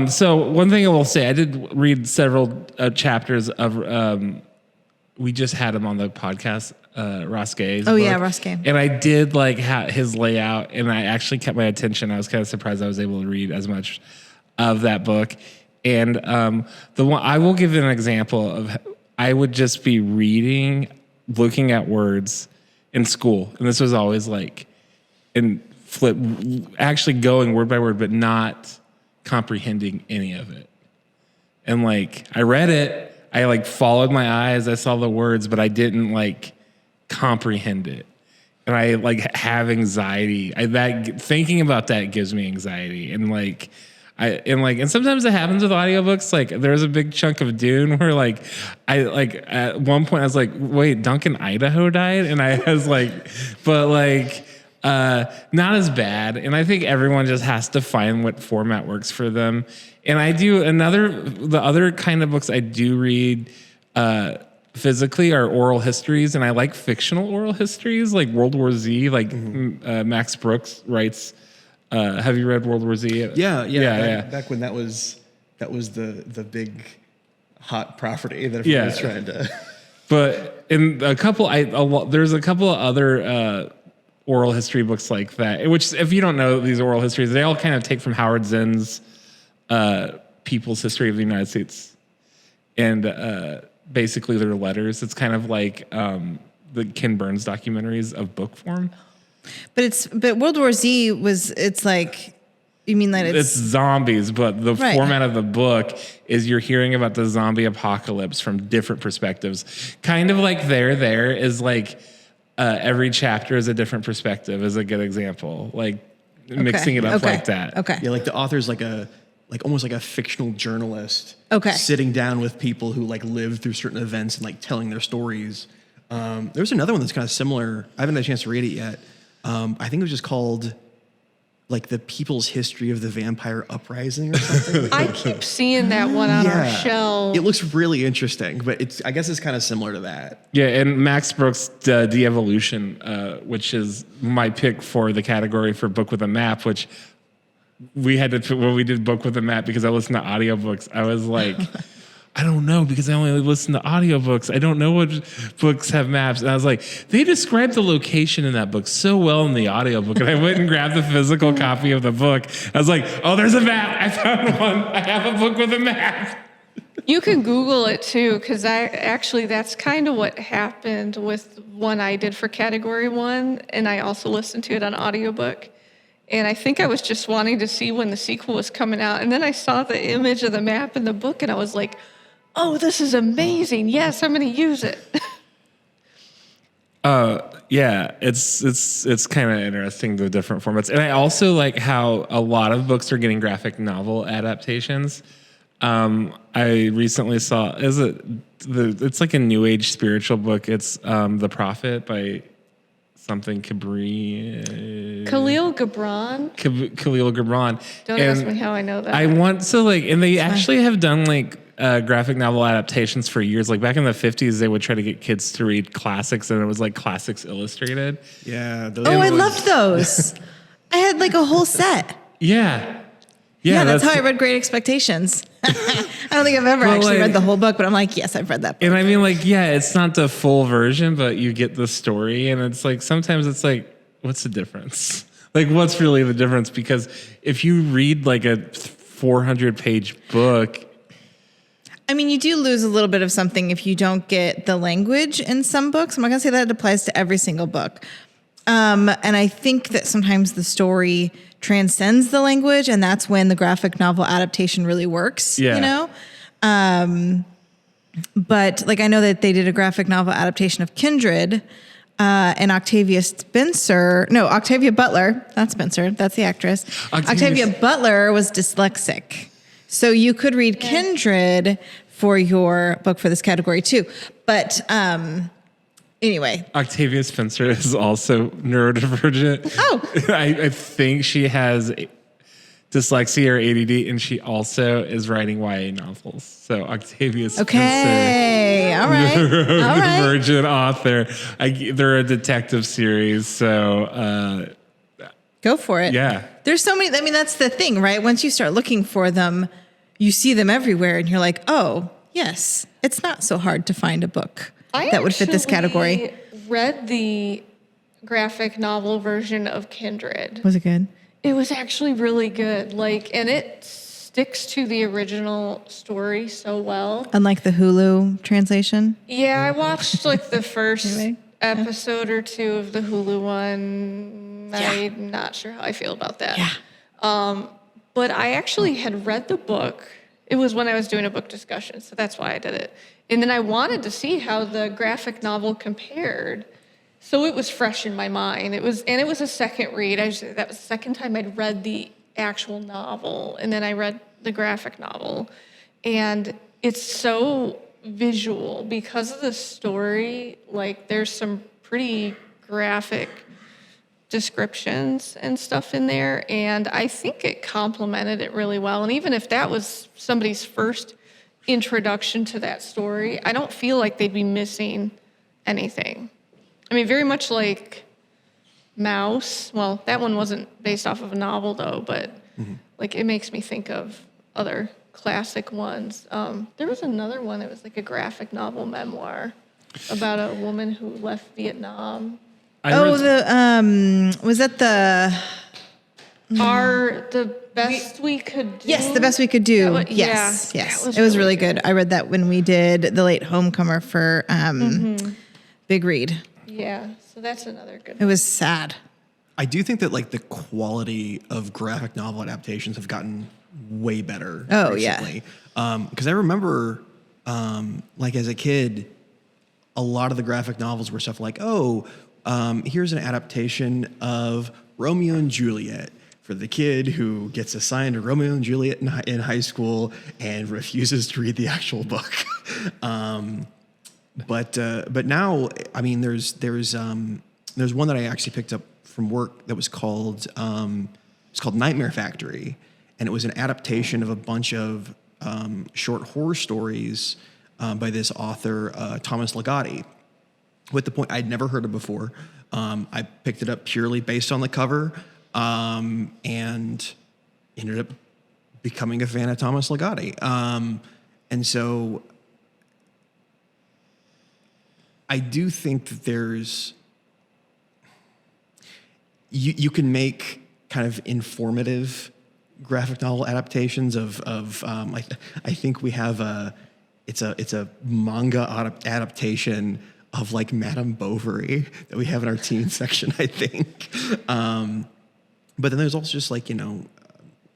so one thing I will say, I did read several chapters of, we just had him on the podcast, Ross Gay's book. Yeah, Ross Gay. And I did like his layout and I actually kept my attention. I was kind of surprised I was able to read as much of that book. And I will give an example of, I would just be reading, looking at words in school. And this was always like, actually going word by word, but not comprehending any of it. And like, I read it, I like followed my eyes, I saw the words, but I didn't like comprehend it. And I like have anxiety. Thinking about that gives me anxiety. And sometimes it happens with audiobooks. Like there's a big chunk of Dune where like at one point I was like, wait, Duncan Idaho died? And I was like, but like not as bad. And I think everyone just has to find what format works for them. And I do the other kind of books I do read physically are oral histories, and I like fictional oral histories like World War Z, like Max Brooks writes. Have you read World War Z? Yeah. Back when that was the big hot property that everyone was trying to. But in there's a couple of other oral history books like that, which if you don't know these oral histories, they all kind of take from Howard Zinn's People's History of the United States, and basically they're letters. It's kind of like the Ken Burns documentaries of book form. But World War Z it's like, you mean that it's zombies, but the format of the book is you're hearing about the zombie apocalypse from different perspectives. Kind of like there is like every chapter is a different perspective is a good example. Like mixing it up like that. Okay. Yeah, like the author's almost like a fictional journalist. Okay. Sitting down with people who like lived through certain events and like telling their stories. There's another one that's kind of similar. I haven't had a chance to read it yet. I think it was just called like The People's History of the Vampire Uprising or something. I keep seeing that one on our shelf. It looks really interesting, but I guess it's kind of similar to that. Yeah, and Max Brooks' De-Evolution, which is my pick for the category for Book with a Map, which we had to when we did Book with a Map because I listened to audiobooks. I was like, I don't know because I only listen to audiobooks. I don't know what books have maps. And I was like, they described the location in that book so well in the audiobook. And I went and grabbed the physical copy of the book. I was like, oh, there's a map. I found one. I have a book with a map. You can Google it too, because that's kind of what happened with one I did for Category 1, and I also listened to it on audiobook. And I think I was just wanting to see when the sequel was coming out, and then I saw the image of the map in the book, and I was like, oh, this is amazing. Yes, I'm going to use it. Yeah, it's kind of interesting, the different formats. And I also like how a lot of books are getting graphic novel adaptations. I recently saw, it's like a new age spiritual book. It's The Prophet by something Khalil Gibran. Khalil Gibran. Don't ask me how I know that. I want to and they actually have done graphic novel adaptations for years. Like back in the 50s, they would try to get kids to read classics, and it was like Classics Illustrated. Yeah. I loved those. I had like a whole set. Yeah. Yeah, that's how I read Great Expectations. I don't think I've ever actually read the whole book, but I'm like, yes, I've read that book. And I mean, it's not the full version, but you get the story. And it's like, sometimes it's like, what's the difference? Like, what's really the difference? Because if you read like a 400-page book, I mean, you do lose a little bit of something if you don't get the language in some books. I'm not going to say that it applies to every single book. And I think that sometimes the story transcends the language, and that's when the graphic novel adaptation really works, you know? But I know that they did a graphic novel adaptation of Kindred, and Octavia Butler, not Spencer, that's the actress. Octavia Butler was dyslexic. So you could read Kindred for your book for this category too. But anyway. Octavia Spencer is also neurodivergent. Oh. I think she has dyslexia or ADD, and she also is writing YA novels. So Octavia Spencer. Okay. All right. Neurodivergent author. They're a detective series. So go for it. Yeah. There's so many. I mean, that's the thing, right? Once you start looking for them, you see them everywhere, and you're like, oh, yes, it's not so hard to find a book that would fit this category. I read the graphic novel version of Kindred. Was it good? It was actually really good. And it sticks to the original story so well. Unlike the Hulu translation? Yeah, I watched the first episode or two of the Hulu one. Yeah. I'm not sure how I feel about that. Yeah. But I actually had read the book. It was when I was doing a book discussion, so that's why I did it. And then I wanted to see how the graphic novel compared. So it was fresh in my mind. It was a second read. That was the second time I'd read the actual novel, and then I read the graphic novel. And it's so visual because of the story. There's some pretty graphic descriptions and stuff in there, and I think it complemented it really well. And even if that was somebody's first introduction to that story, I don't feel like they'd be missing anything. I mean, very much like Mouse. Well, that one wasn't based off of a novel though, but it makes me think of other classic ones. There was another one that was a graphic novel memoir about a woman who left Vietnam. Was that the Best We Could Do? Yes, The Best We Could Do. Yes. It was really good. I read that when we did The Late Homecomer for Big Read. Yeah, so that's another good one. It was sad. I do think that the quality of graphic novel adaptations have gotten way better recently. Because I remember as a kid, a lot of the graphic novels were stuff here's an adaptation of Romeo and Juliet for the kid who gets assigned to Romeo and Juliet in high school and refuses to read the actual book. But now, I mean, there's one that I actually picked up from work that was called Nightmare Factory, and it was an adaptation of a bunch of short horror stories by this author Thomas Ligotti. With the point I'd never heard of before. I picked it up purely based on the cover, and ended up becoming a fan of Thomas Ligotti. And And so I do think that you can make kind of informative graphic novel adaptations of I think we have it's a manga adaptation of like Madame Bovary that we have in our teen section, I think. But then there's also just like,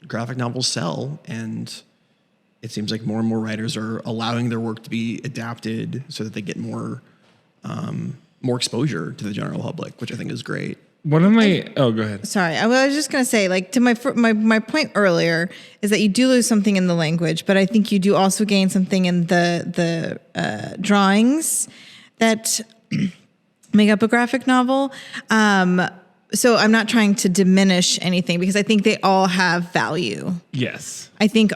graphic novels sell, and it seems like more and more writers are allowing their work to be adapted so that they get more exposure to the general public, which I think is great. Go ahead. Sorry, I was just going to say, like, to my point earlier is that you do lose something in the language, but I think you do also gain something in the drawings that make up a graphic novel. So I'm not trying to diminish anything because I think they all have value. Yes. I think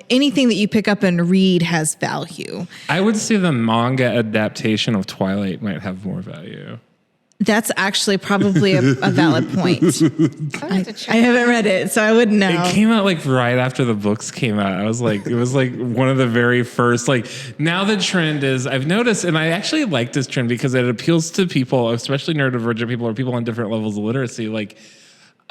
anything that you pick up and read has value. I would say the manga adaptation of Twilight might have more value. That's actually probably a valid point. I haven't read it, so I wouldn't know. It came out like right after the books came out. It was like one of the very first, like, now the trend is, I've noticed, and I actually like this trend because it appeals to people, especially neurodivergent people or people on different levels of literacy. Like,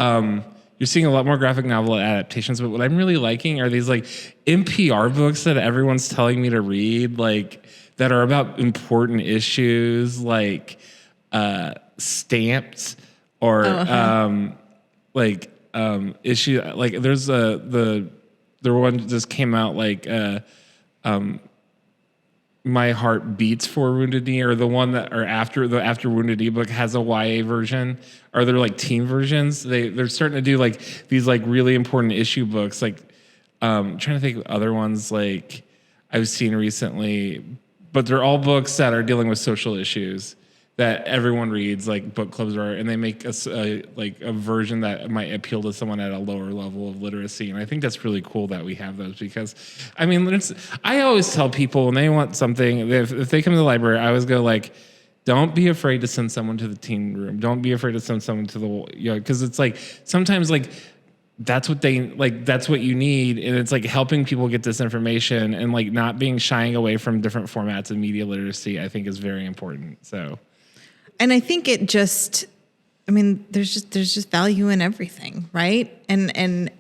you're seeing a lot more graphic novel adaptations, but what I'm really liking are these like NPR books that everyone's telling me to read, like, that are about important issues, like, stamped or issue, like there's the one that just came out, like My Heart Beats for Wounded Knee, or the one that, or after Wounded Knee book has a YA version, or they're like teen versions. They're starting to do like these like really important issue books, like I'm trying to think of other ones like I've seen recently, but they're all books that are dealing with social issues that everyone reads, like book clubs are, and they make a version that might appeal to someone at a lower level of literacy. And I think that's really cool that we have those, because, I mean, I always tell people when they want something, if they come to the library, I always go like, don't be afraid to send someone to the teen room. Don't be afraid to send someone to the, because it's like, sometimes like, that's what that's what you need. And it's like helping people get this information, and like not shying away from different formats of media literacy, I think is very important. So. And I think there's just value in everything, right? And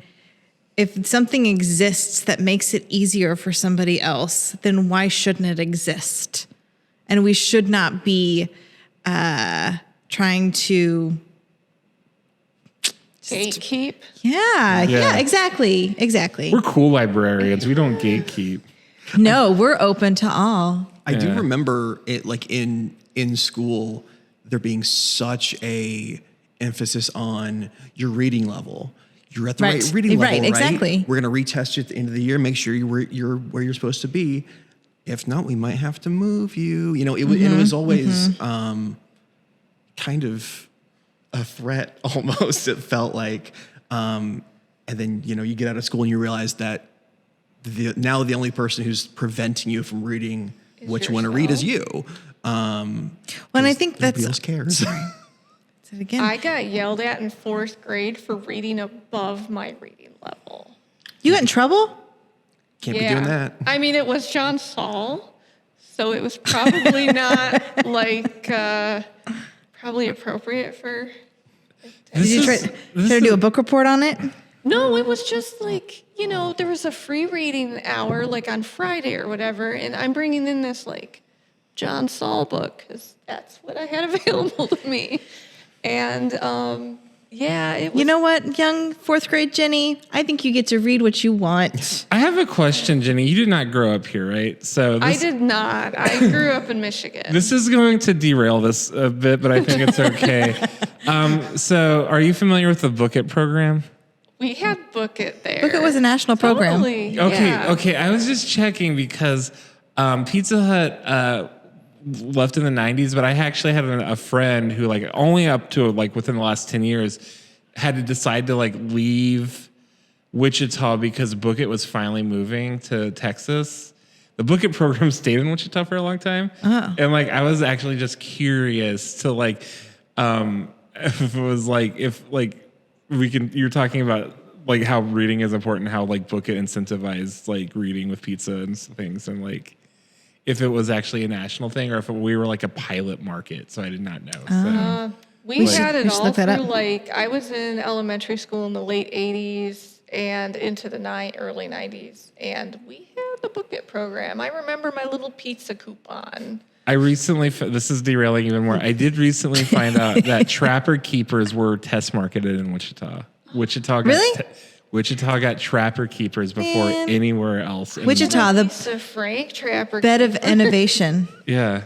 if something exists that makes it easier for somebody else, then why shouldn't it exist? And we should not be trying to gatekeep. Yeah, exactly. We're cool librarians. We don't gatekeep. No, we're open to all. I do remember it, like in school, there being such a emphasis on your reading level. You're at the right reading level, right? Exactly. We're going to retest you at the end of the year, make sure you're where you're supposed to be. If not, we might have to move you. It was always kind of a threat almost, it felt like. And then, you get out of school and you realize that now the only person who's preventing you from reading what you want to read is you. And I think nobody else cares. Say it again. I got yelled at in 4th grade for reading above my reading level. You got in trouble? Can't be doing that. I mean, it was John Saul, so it was probably not probably appropriate for. Did you try to do a book report on it? No, it was just like, there was a free reading hour like on Friday or whatever, and I'm bringing in this like John Saul book because that's what I had available to me. And it was. You know what, young 4th grade Jenny? I think you get to read what you want. I have a question, Jenny. You did not grow up here, right? I did not. I grew up in Michigan. This is going to derail this a bit, but I think it's okay. So are you familiar with the Book It program? We had Book It there. Book It was a national program. Totally, Okay. I was just checking because Pizza Hut left in the 90s, but I actually had a friend who like only up to like within the last 10 years had to decide to like leave Wichita because Book It was finally moving to Texas. The Book It program stayed in Wichita for a long time. Oh. And like, I was actually just curious to like, if it was like, if like you're talking about like how reading is important, how like book it incentivized like reading with pizza and things, and like if it was actually a national thing or if we were like a pilot market. So I did not know. So. We had it all look that through, up. like, I was in elementary school in the late 80s and into the early 90s, and we had the Book It program. I remember my little pizza coupon. I recently, this is derailing even more. I did recently find out that Trapper Keepers were test marketed in Wichita. Really? Wichita got Trapper Keepers before Man. anywhere else. Wichita, the Lisa Frank Trapper bed of innovation. Yeah.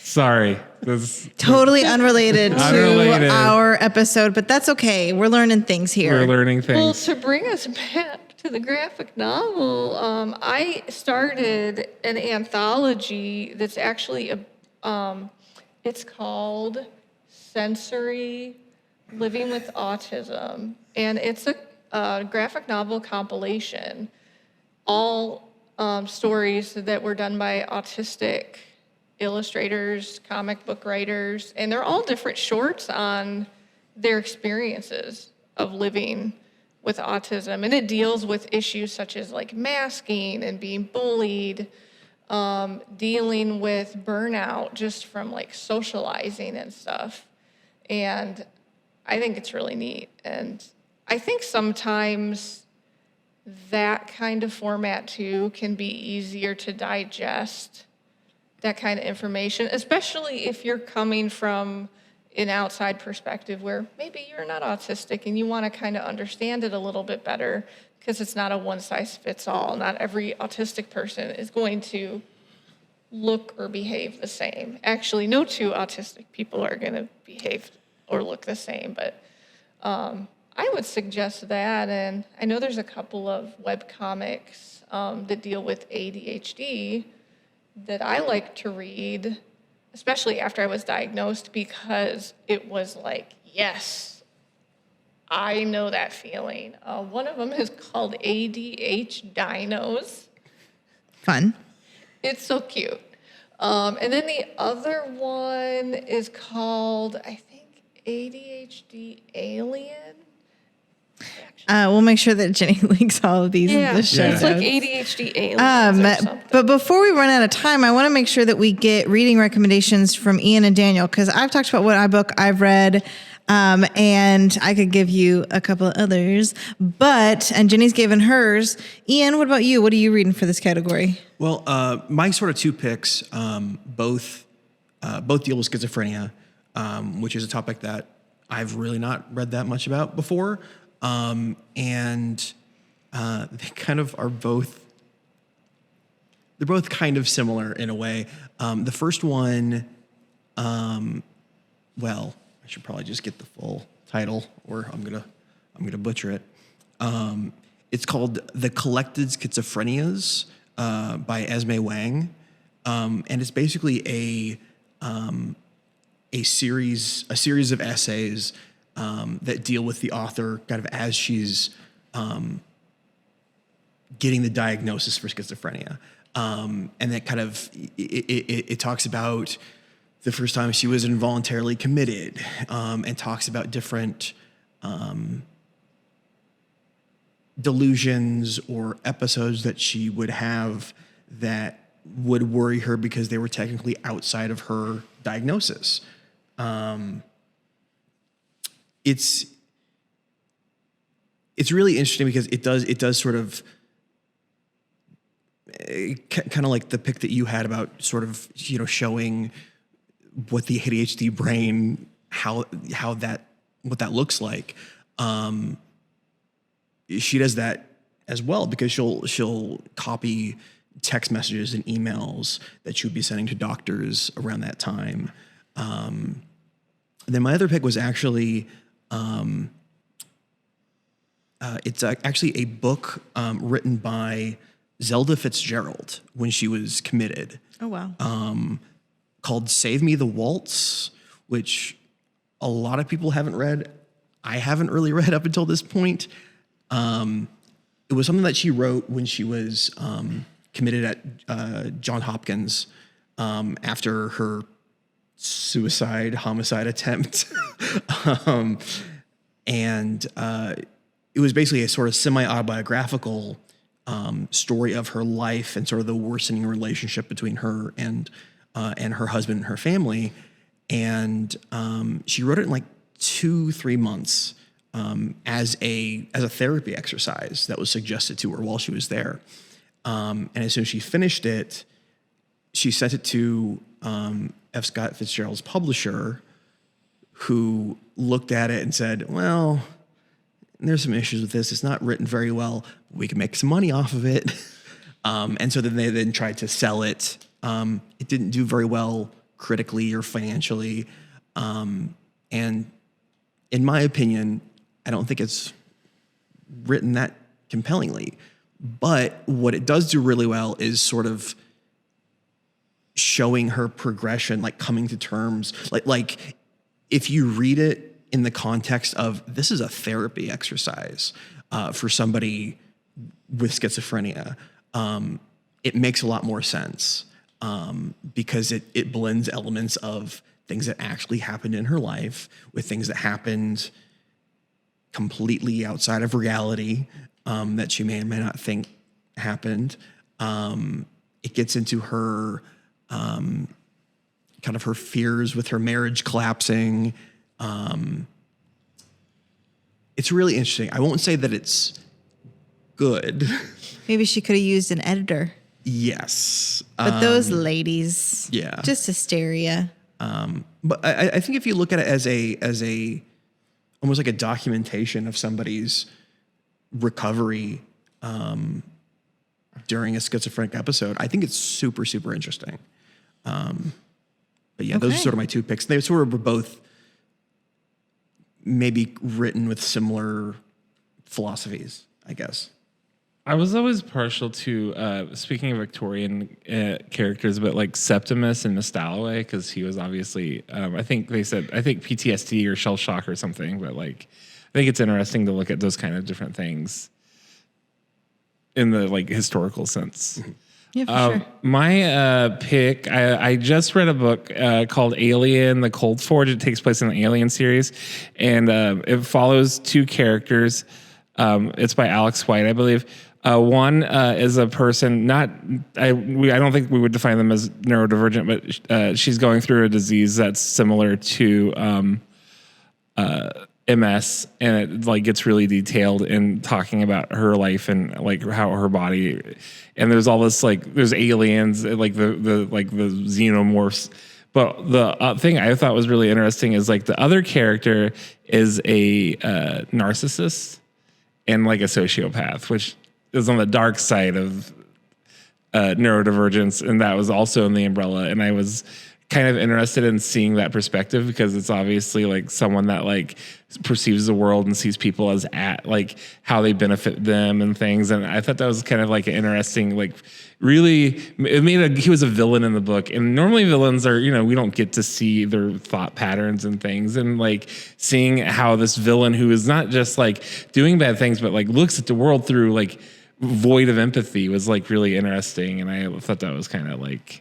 Sorry. This Totally unrelated Unrelated. to our episode, but that's okay. We're learning things here. we're learning Well, things. to bring us back to the graphic novel, I started an anthology that's actually it's called Sensory Living with Autism, and it's a graphic novel compilation, all stories that were done by autistic illustrators, comic book writers, and they're all different shorts on their experiences of living with autism. And it deals with issues such as like masking and being bullied, dealing with burnout just from like socializing and stuff. And I think it's really neat. And I think sometimes that kind of format too can be easier to digest, that kind of information, especially if you're coming from an outside perspective where maybe you're not autistic and you want to kind of understand it a little bit better, because it's not a one size fits all. Not every autistic person is going to look or behave the same. Actually, no two autistic people are going to behave or look the same, but I would suggest that. And I know there's a couple of webcomics that deal with ADHD that I like to read, especially after I was diagnosed, because it was like, yes, I know that feeling. One of them is called ADH Dinos. Fun. It's so cute. And then the other one is called, I think, ADHD Alien. We'll make sure that Jenny links all of these in the show it's like notes. ADHD Aliens or something. But before we run out of time, I want to make sure that we get reading recommendations from Ian and Daniel, because I've talked about what book I've read, and I could give you a couple of others. And Jenny's given hers. Ian, what about you? What are you reading for this category? Well, my sort of two picks, both deal with schizophrenia, which is a topic that I've really not read that much about before. They kind of are they're both kind of similar in a way. The first one, well, I should probably just get the full title, or I'm gonna butcher it. It's called The Collected Schizophrenias by Esme Wang, and it's basically a series of essays that deal with the author kind of as she's getting the diagnosis for schizophrenia. And that kind of, it talks about the first time she was involuntarily committed, and talks about different delusions or episodes that she would have that would worry her because they were technically outside of her diagnosis. It's really interesting because it does sort of kind of like the pick that you had about sort of, showing what the ADHD brain, what that looks like. She does that as well, because she'll copy text messages and emails that she would be sending to doctors around that time. Then my other pick was actually, it's actually a book written by Zelda Fitzgerald when she was committed. Oh, wow. Called Save Me the Waltz, which a lot of people haven't read. I haven't really read up until this point. It was something that she wrote when she was committed at Johns Hopkins after her homicide attempt. it was basically a sort of semi-autobiographical story of her life and sort of the worsening relationship between her and her husband and her family. And she wrote it in like 2-3 months as a therapy exercise that was suggested to her while she was there. And as soon as she finished it, she sent it to F. Scott Fitzgerald's publisher, who looked at it and said, well, there's some issues with this. It's not written very well. We can make some money off of it. And so then they tried to sell it. It didn't do very well critically or financially. And in my opinion, I don't think it's written that compellingly. But what it does do really well is sort of showing her progression, like coming to terms. Like if you read it in the context of this is a therapy exercise for somebody with schizophrenia, it makes a lot more sense because it blends elements of things that actually happened in her life with things that happened completely outside of reality that she may or may not think happened. It gets into her kind of her fears with her marriage collapsing. It's really interesting. I won't say that it's good. Maybe she could have used an editor. Yes. But those ladies, yeah. just hysteria. But I think if you look at it as a almost like a documentation of somebody's recovery during a schizophrenic episode, I think it's super, super interesting. But yeah, those are sort of my two picks. They sort of were both maybe written with similar philosophies, I guess. I was always partial to, speaking of Victorian characters, but like Septimus and Miss Dalloway, because he was obviously, I think PTSD or shell shock or something, but like, I think it's interesting to look at those kind of different things in the like historical sense. Yeah, for sure. My pick, I just read a book called Alien, The Cold Forge. It takes place in the Alien series, and it follows two characters. It's by Alex White, I believe. One is a person, I don't think we would define them as neurodivergent, but she's going through a disease that's similar to MS, and it like gets really detailed in talking about her life and like how her body, and there's all this like there's aliens like the xenomorphs, but the thing I thought was really interesting is like the other character is a narcissist and like a sociopath, which is on the dark side of neurodivergence, and that was also in the umbrella, and I was kind of interested in seeing that perspective because it's obviously like someone that like perceives the world and sees people as like how they benefit them and things. And I thought that was kind of like an interesting, like really, he was a villain in the book. And normally villains are, we don't get to see their thought patterns and things. And like seeing how this villain who is not just like doing bad things, but like looks at the world through like void of empathy was like really interesting. And I thought that was kind of like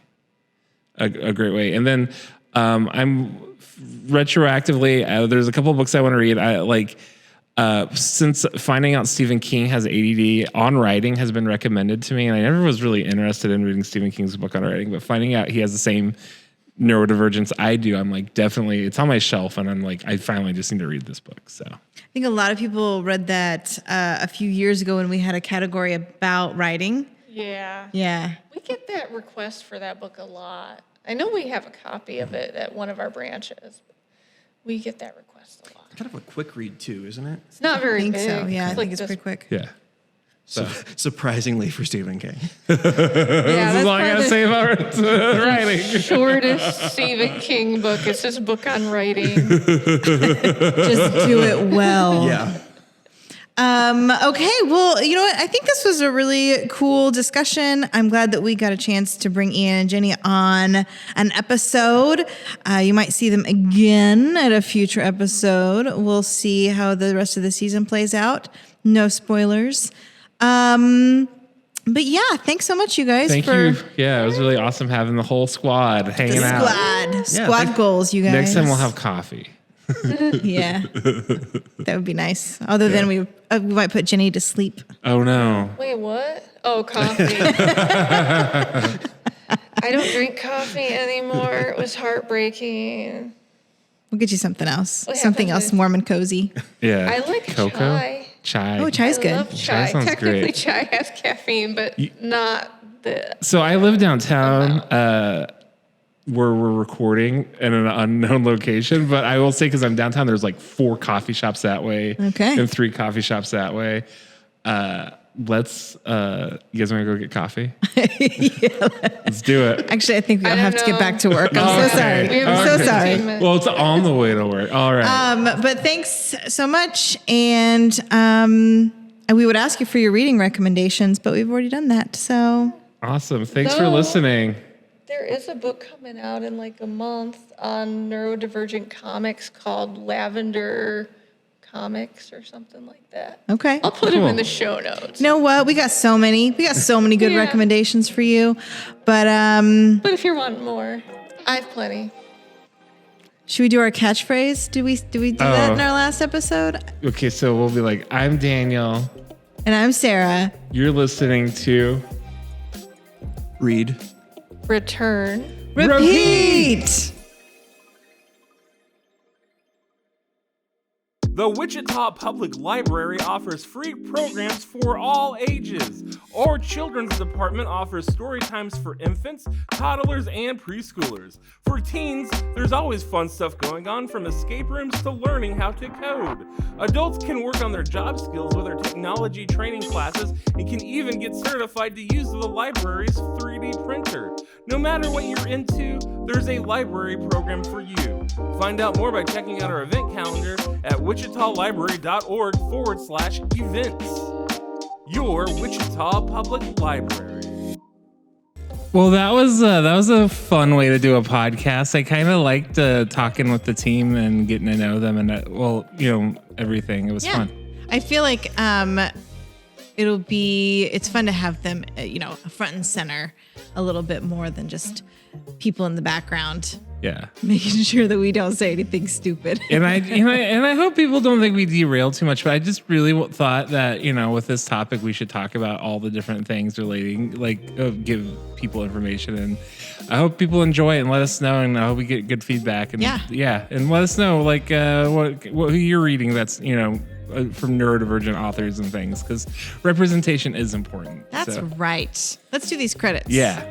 a great way. And then I'm retroactively, there's a couple of books I want to read. I like since finding out Stephen King has ADD, On Writing has been recommended to me, and I never was really interested in reading Stephen King's book On Writing, but finding out he has the same neurodivergence I do, I'm like, definitely, it's on my shelf, and I'm like, I finally just need to read this book. So I think a lot of people read that a few years ago when we had a category about writing. Yeah. Yeah. We get that request for that book a lot. I know we have a copy of it at one of our branches. We get that request a lot. Kind of a quick read too, isn't it? It's not very big. I think so. Yeah, I It's think like it's pretty quick. yeah. So surprisingly for Stephen King. Yeah, This is all I gotta say about writing. Shortest Stephen King book. It's just a book on writing. Just do it well. Yeah. Okay, well, you know what? I think this was a really cool discussion. I'm glad that we got a chance to bring Ian and Jenny on an episode. You might see them again at a future episode. We'll see how the rest of the season plays out. No spoilers. But yeah, thanks so much, you guys. Thank you. Yeah, it was really awesome having the whole squad hanging out. Squad Yeah, goals, you guys. Next time we'll have coffee. Yeah, that would be nice. Other than we might put Jenny to sleep. Oh no. Wait, what? Oh, coffee. I don't drink coffee anymore. It was heartbreaking. We'll get you something else. What Something happened else to- warm and cozy. Yeah. I like cocoa. chai. Oh, chai's I good. love Chai chai. sounds Technically, great. chai has caffeine, but not the. So I live downtown where we're recording in an unknown location, but I will say because I'm downtown, there's like 4 coffee shops that way, Okay. and 3 coffee shops that way. You guys want to go get coffee? Let's do it. Actually, I think we'll I have don't to get know. back to work. I'm so sorry. We have I'm so about sorry. 15 minutes. Well, it's on the way to work. All right. But thanks so much. And we would ask you for your reading recommendations, but we've already done that. So Awesome. Thanks for No. listening. There is a book coming out in like a month on neurodivergent comics called Lavender Comics or something like that. okay. I'll put them Cool. in the show notes. You know what? We got so many good Yeah. recommendations for you. But But if you want more, I have plenty. should we do our catchphrase? Did we do that Oh. in our last episode? Okay, so we'll be like, I'm Daniel. And I'm Sarah. You're listening to Read. Return. Repeat. The Wichita Public Library offers free programs for all ages. Our children's department offers story times for infants, toddlers, and preschoolers. For teens, there's always fun stuff going on, from escape rooms to learning how to code. Adults can work on their job skills with our technology training classes and can even get certified to use the library's 3D printer. No matter what you're into, there's a library program for you. Find out more by checking out our event calendar at wichitalibrary.org/events. Your Wichita Public Library. Well, that was a fun way to do a podcast. I kind of liked talking with the team and getting to know them, and everything. It was fun. I feel like it's fun to have them, front and center a little bit more than just people in the background, Yeah. making sure that we don't say anything stupid. And I hope people don't think we derail too much, but I just really thought that, with this topic, we should talk about all the different things relating, give people information. And I hope people enjoy it and let us know. And I hope we get good feedback. And and let us know who you're reading that's, from neurodivergent authors and things, because representation is important. That's So. right. Let's do these credits. Yeah.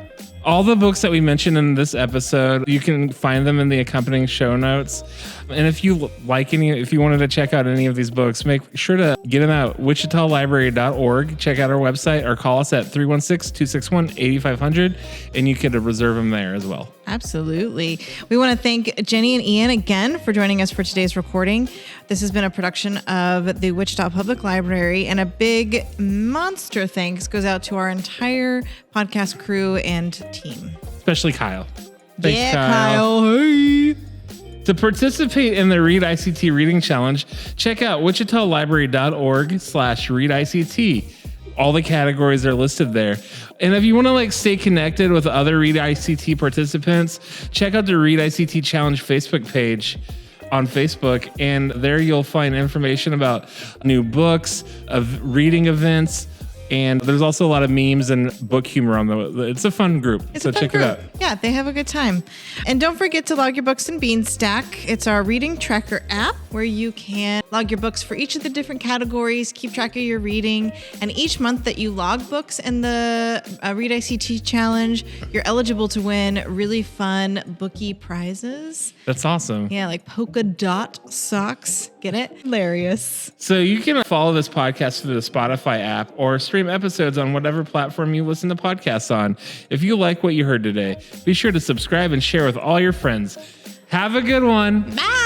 All the books that we mentioned in this episode, you can find them in the accompanying show notes. And if you wanted to check out any of these books, make sure to get them out wichitalibrary.org. Check out our website or call us at 316-261-8500, and you could reserve them there as well. Absolutely. We want to thank Jenny and Ian again for joining us for today's recording. This has been a production of the Wichita Public Library, and a big monster thanks goes out to our entire podcast crew and team. Especially Kyle. Thanks, Yeah, Kyle. Hey. To participate in the ReadICT Reading Challenge, check out wichitalibrary.org/ReadICT. All the categories are listed there. And if you want to stay connected with other ReadICT participants, check out the ReadICT Challenge Facebook page on Facebook. And there you'll find information about new books, of reading events, and there's also a lot of memes and book humor on it's a fun group. It's so a fun check group. it out. Yeah, they have a good time. And don't forget to log your books in Beanstack. It's our reading tracker app where you can log your books for each of the different categories, keep track of your reading. And each month that you log books in the ReadICT Challenge, you're eligible to win really fun bookie prizes. That's awesome. Yeah, like polka dot socks. Get it? Hilarious. So you can follow this podcast through the Spotify app or stream episodes on whatever platform you listen to podcasts on. If you like what you heard today, be sure to subscribe and share with all your friends. Have a good one. Bye.